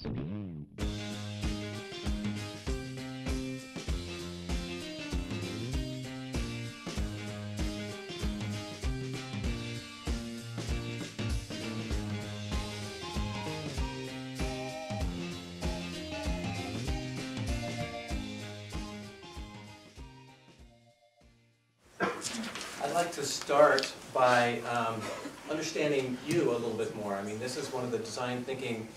I'd like to start by understanding you a little bit more. I mean, this is one of the design thinking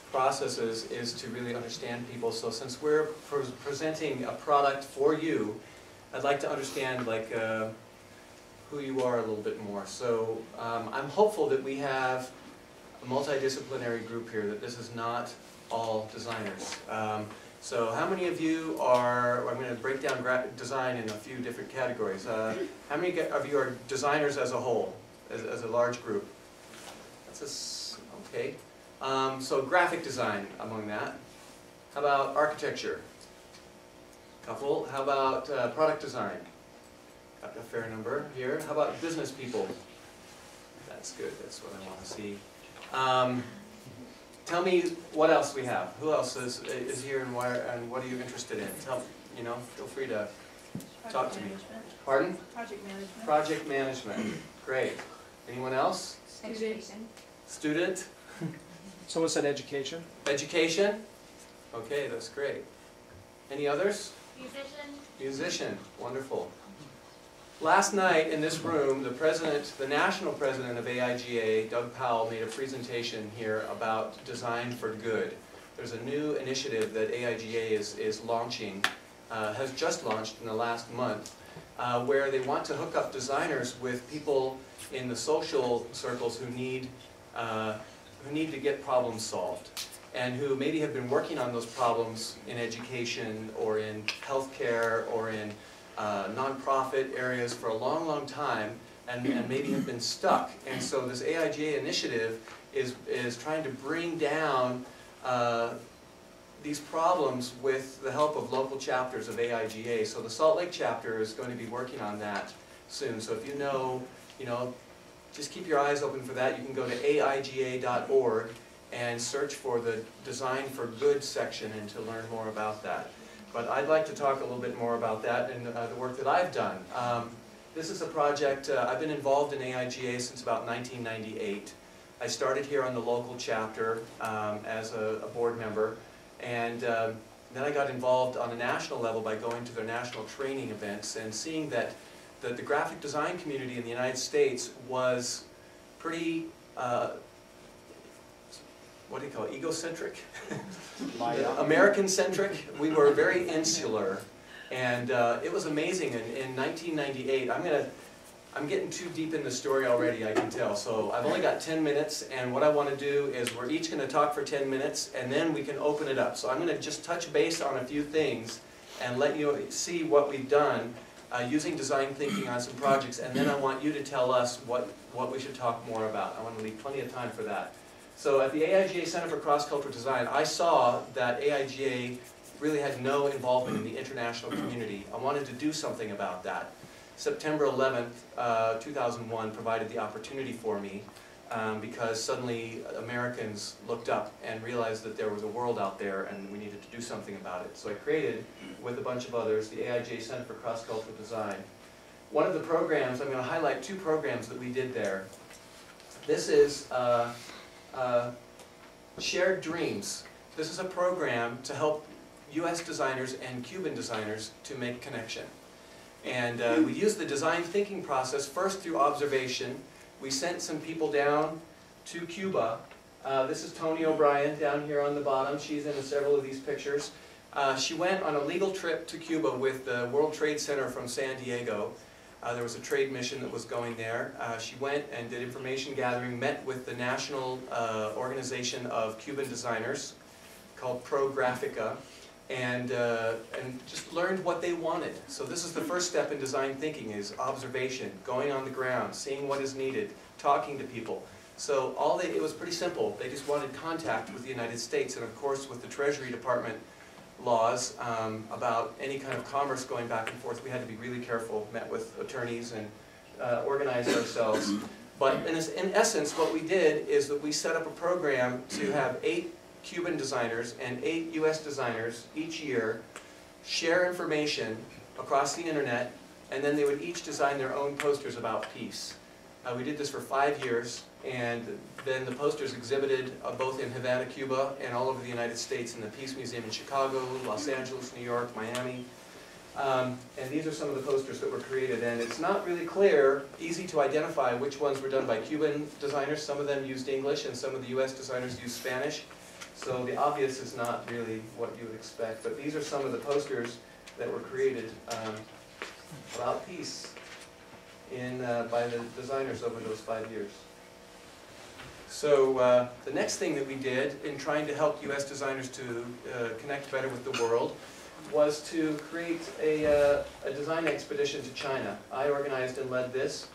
processes, is to really understand people. So since we're presenting a product for you, I'd like to understand who you are a little bit more. So I'm hopeful that we have a multidisciplinary group here, that this is not all designers. So how many of you are, I'm going to break down design in a few different categories. How many of you are designers as a whole, as a large group? That's okay. So graphic design among that. How about architecture? Couple. How about product design? Got a fair number here. How about business people? That's good. That's what I want to see. Tell me what else we have. Who else is here, and what are you interested in? Feel free to talk to me. Pardon? Project management. Project management. Great. Anyone else? Education. Student? Someone said education. Education? Okay, that's great. Any others? Musician. Musician. Wonderful. Last night in this room, the national president of AIGA, Doug Powell, made a presentation here about design for good. There's a new initiative that AIGA is launching, has just launched in the last month, where they want to hook up designers with people in the social circles who need to get problems solved, and who maybe have been working on those problems in education or in healthcare or in nonprofit areas for a long, long time, and maybe have been stuck. And so this AIGA initiative is trying to bring down these problems with the help of local chapters of AIGA. So the Salt Lake chapter is going to be working on that soon. So if you know, just keep your eyes open for that. You can go to aiga.org and search for the Design for Good section and to learn more about that. But I'd like to talk a little bit more about that and the work that I've done. This is a project, I've been involved in AIGA since about 1998. I started here on the local chapter as a board member, and then I got involved on a national level by going to their national training events and seeing that the graphic design community in the United States was pretty, what do you call it, egocentric? American-centric. We were very insular, and it was amazing. In 1998, I'm getting too deep in the story already, I can tell. So I've only got 10 minutes, and what I want to do is we're each going to talk for 10 minutes, and then we can open it up. So I'm going to just touch base on a few things and let you see what we've done using design thinking on some projects, and then I want you to tell us what we should talk more about. I want to leave plenty of time for that. So at the AIGA Center for Cross-Cultural Design, I saw that AIGA really had no involvement in the international community. I wanted to do something about that. September 11th, 2001 provided the opportunity for me because suddenly Americans looked up and realized that there was a world out there and we needed to do something about it. So I created, with a bunch of others, the AIGA Center for Cross-Cultural Design. One of the programs, I'm going to highlight two programs that we did there. This is Shared Dreams. This is a program to help U.S. designers and Cuban designers to make connection. And we used the design thinking process first through observation. We sent some people down to Cuba. This is Toni O'Brien down here on the bottom. She's in several of these pictures. She went on a legal trip to Cuba with the World Trade Center from San Diego. There was a trade mission that was going there. She went and did information gathering, met with the national organization of Cuban designers called Pro Grafica, and just learned what they wanted. So this is the first step in design thinking, is observation, going on the ground, seeing what is needed, talking to people. So it was pretty simple. They just wanted contact with the United States, and of course with the Treasury Department laws about any kind of commerce going back and forth, we had to be really careful, met with attorneys and organized ourselves. But in essence, what we did is that we set up a program to have 8 Cuban designers and 8 US designers each year share information across the internet, and then they would each design their own posters about peace. We did this for 5 years, and then the posters exhibited both in Havana, Cuba, and all over the United States in the Peace Museum in Chicago, Los Angeles, New York, Miami. And these are some of the posters that were created, and it's not really clear, easy to identify which ones were done by Cuban designers. Some of them used English, and some of the US designers used Spanish. So the obvious is not really what you would expect, but these are some of the posters that were created about peace by the designers over those 5 years. So the next thing that we did in trying to help US designers to connect better with the world was to create a design expedition to China. I organized and led this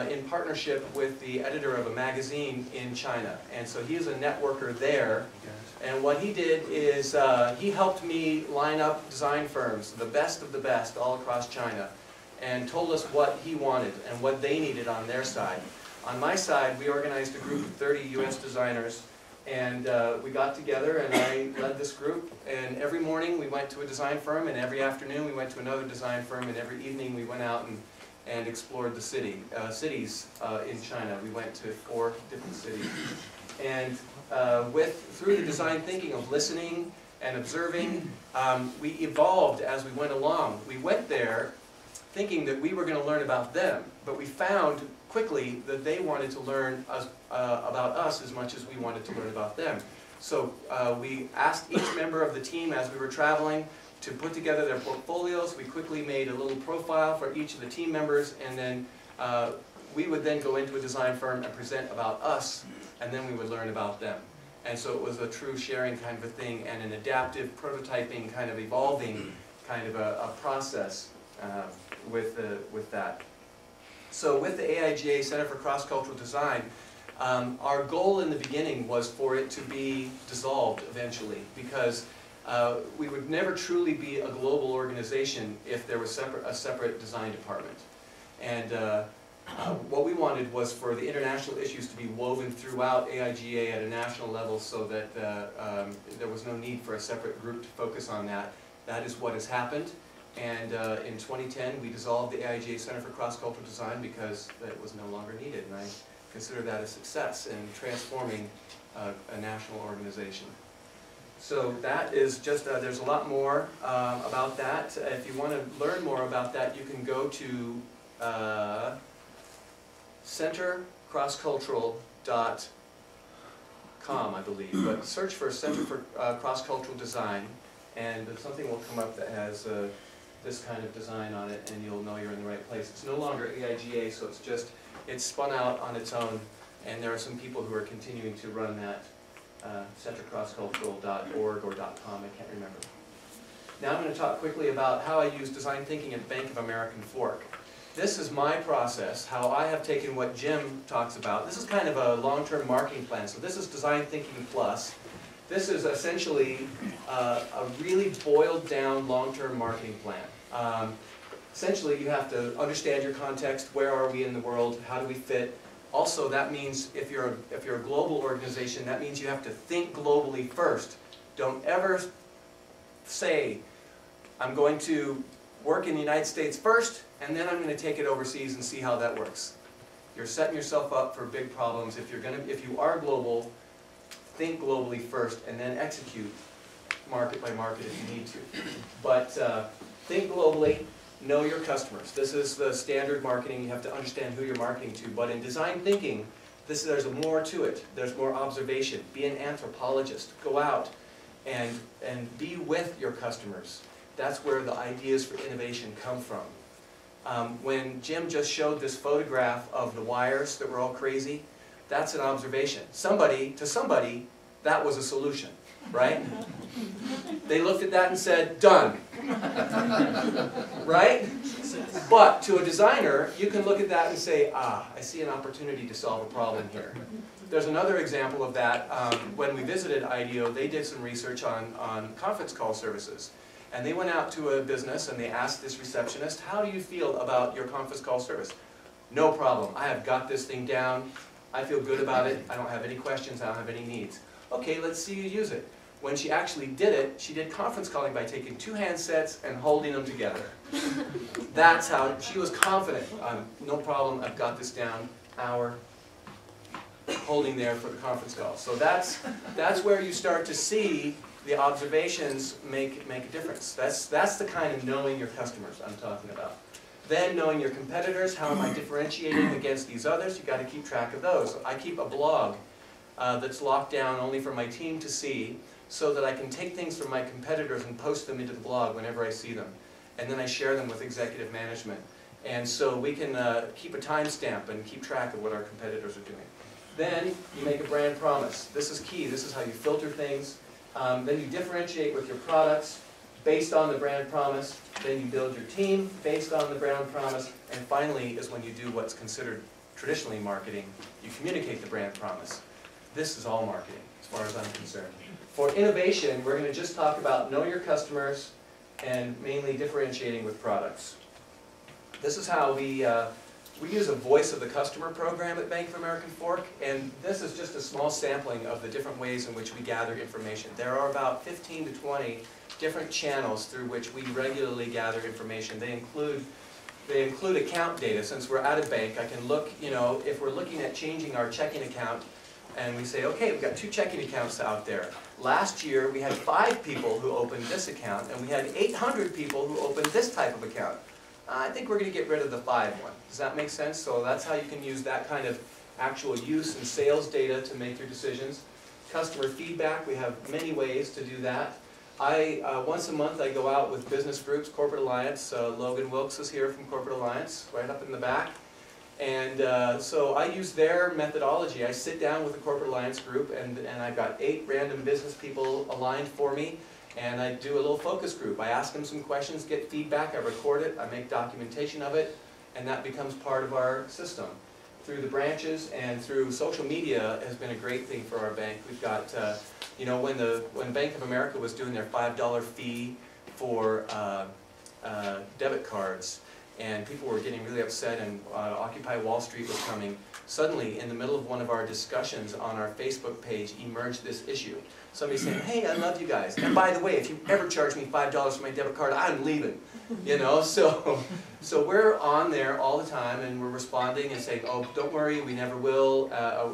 in partnership with the editor of a magazine in China. And so he is a networker there. And what he did is he helped me line up design firms, the best of the best, all across China, and told us what he wanted and what they needed on their side. On my side, we organized a group of 30 US designers, and we got together and I led this group, and every morning we went to a design firm, and every afternoon we went to another design firm, and every evening we went out and explored the cities in China. We went to 4 different cities. And through the design thinking of listening and observing, we evolved as we went along. We went there thinking that we were going to learn about them, but we found quickly that they wanted to learn about us as much as we wanted to learn about them. So we asked each member of the team as we were traveling to put together their portfolios. We quickly made a little profile for each of the team members, and then we would then go into a design firm and present about us, and then we would learn about them. And so it was a true sharing kind of a thing, and an adaptive prototyping kind of evolving kind of a process with that. So with the AIGA Center for Cross-Cultural Design, our goal in the beginning was for it to be dissolved eventually, because we would never truly be a global organization if there was a separate design department. And what we wanted was for the international issues to be woven throughout AIGA at a national level, so that there was no need for a separate group to focus on that. That is what has happened. And in 2010, we dissolved the AIGA Center for Cross-Cultural Design because it was no longer needed, and I consider that a success in transforming a national organization. So that is just, there's a lot more about that. If you want to learn more about that, you can go to centercrosscultural.com, I believe. But search for Center for Cross-Cultural Design, and something will come up that has this kind of design on it, and you'll know you're in the right place. It's no longer AIGA, so it's spun out on its own, and there are some people who are continuing to run that, centercrosscultural.org or .com, I can't remember. Now I'm going to talk quickly about how I use design thinking at Bank of America Fork. This is my process, how I have taken what Jim talks about. This is kind of a long-term marketing plan, so this is Design Thinking Plus. This is essentially a really boiled down long-term marketing plan. Essentially, you have to understand your context. Where are we in the world? How do we fit? Also, that means if you're a global organization, that means you have to think globally first. Don't ever say, I'm going to work in the United States first, and then I'm going to take it overseas and see how that works. You're setting yourself up for big problems. If you are global, think globally first, and then execute market by market if you need to. But think globally, know your customers. This is the standard marketing. You have to understand who you're marketing to. But in design thinking, there's more to it. There's more observation. Be an anthropologist. Go out and be with your customers. That's where the ideas for innovation come from. When Jim just showed this photograph of the wires that were all crazy, that's an observation. To somebody, that was a solution, right? They looked at that and said, done. Right? But to a designer, you can look at that and say, I see an opportunity to solve a problem here. There's another example of that. When we visited IDEO, they did some research on conference call services. And they went out to a business and they asked this receptionist, how do you feel about your conference call service? No problem. I have got this thing down. I feel good about it. I don't have any questions. I don't have any needs. Okay, let's see you use it. When she actually did it, she did conference calling by taking 2 handsets and holding them together. That's how she was confident. No problem, I've got this down. Hour, holding there for the conference call. So that's where you start to see the observations make a difference. That's the kind of knowing your customers I'm talking about. Then knowing your competitors, how am I differentiating against these others? You've got to keep track of those. I keep a blog that's locked down only for my team to see, so that I can take things from my competitors and post them into the blog whenever I see them. And then I share them with executive management. And so we can keep a timestamp and keep track of what our competitors are doing. Then you make a brand promise. This is key. This is how you filter things. Then you differentiate with your products based on the brand promise. Then you build your team based on the brand promise. And finally is when you do what's considered traditionally marketing. You communicate the brand promise. This is all marketing, as far as I'm concerned. For innovation, we're going to just talk about know your customers and mainly differentiating with products. This is how we use a voice of the customer program at Bank of American Fork, and this is just a small sampling of the different ways in which we gather information. There are about 15 to 20 different channels through which we regularly gather information. They include account data. Since we're at a bank, I can look, if we're looking at changing our checking account, and we say, okay, we've got 2 checking accounts out there. Last year, we had 5 people who opened this account, and we had 800 people who opened this type of account. I think we're going to get rid of the 5 one. Does that make sense? So that's how you can use that kind of actual use and sales data to make your decisions. Customer feedback, we have many ways to do that. Once a month, I go out with business groups, Corporate Alliance. Logan Wilkes is here from Corporate Alliance, right up in the back. And so I use their methodology. I sit down with the Corporate Alliance group, and I've got 8 random business people aligned for me, and I do a little focus group. I ask them some questions, get feedback, I record it, I make documentation of it, and that becomes part of our system. Through the branches and through social media has been a great thing for our bank. We've got, when Bank of America was doing their $5 fee for debit cards, and people were getting really upset, and Occupy Wall Street was coming. Suddenly, in the middle of one of our discussions on our Facebook page, emerged this issue. Somebody saying, hey, I love you guys. And by the way, if you ever charge me $5 for my debit card, I'm leaving. So we're on there all the time, and we're responding and saying, oh, don't worry, we never will.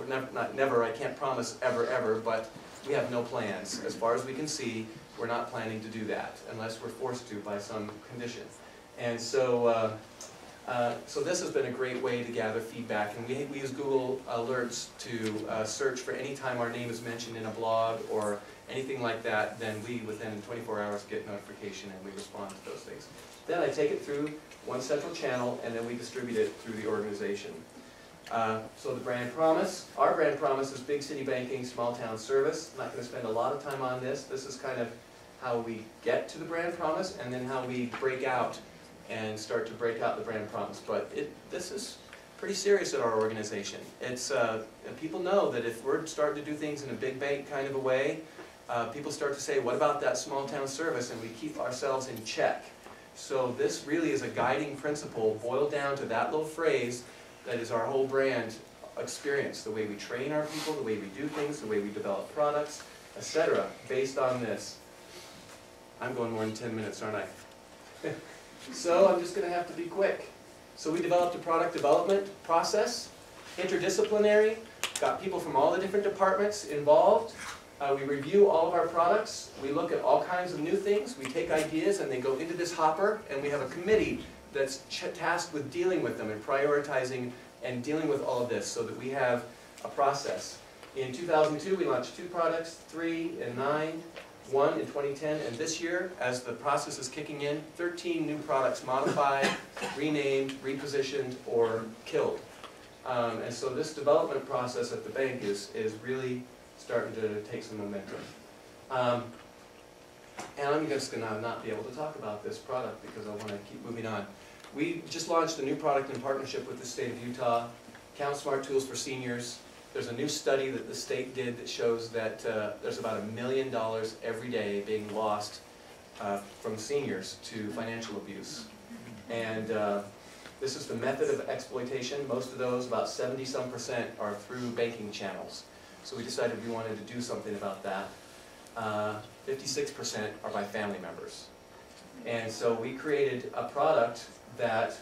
Not never, I can't promise ever, ever, but we have no plans. As far as we can see, we're not planning to do that, unless we're forced to by some condition. And so this has been a great way to gather feedback, and we use Google Alerts to search for any time our name is mentioned in a blog or anything like that. Then we, within 24 hours, get notification and we respond to those things. Then I take it through one central channel, and then we distribute it through the organization. So the brand promise, our brand promise is big city banking, small town service. I'm not going to spend a lot of time on this. This is kind of how we get to the brand promise, and then how we break out and start to break out the brand promise. But this is pretty serious at our organization. It's people know that if we're starting to do things in a big bank kind of a way, people start to say, what about that small town service? And we keep ourselves in check. So this really is a guiding principle boiled down to that little phrase that is our whole brand experience, the way we train our people, the way we do things, the way we develop products, etc., based on this. I'm going more than 10 minutes, aren't I? So I'm just going to have to be quick. So we developed a product development process, interdisciplinary, got people from all the different departments involved. We review all of our products. We look at all kinds of new things. We take ideas and they go into this hopper, and we have a committee that's tasked with dealing with them and prioritizing and dealing with all of this so that we have a process. In 2002, we launched 2 products, 3 in 9, 1 in 2010, and this year, as the process is kicking in, 13 new products modified, renamed, repositioned, or killed. And so this development process at the bank is really starting to take some momentum. And I'm just going to not be able to talk about this product because I want to keep moving on. We just launched a new product in partnership with the state of Utah, Count Smart Tools for Seniors. There's a new study that the state did that shows that there's about $1 million every day being lost from seniors to financial abuse. And this is the method of exploitation. Most of those, about 70-some%, are through banking channels. So we decided we wanted to do something about that. 56% are by family members. And so we created a product that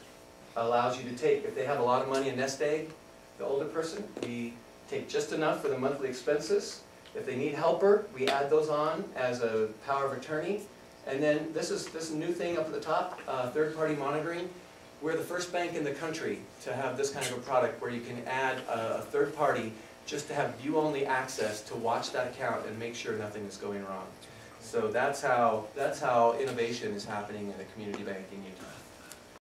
allows you to take, if they have a lot of money in nest egg, the older person, we take just enough for the monthly expenses. If they need helper, we add those on as a power of attorney. And then this is a new thing up at the top, third-party monitoring. We're the first bank in the country to have this kind of a product where you can add a third party just to have view-only access to watch that account and make sure nothing is going wrong. So that's how innovation is happening in the community bank in Utah.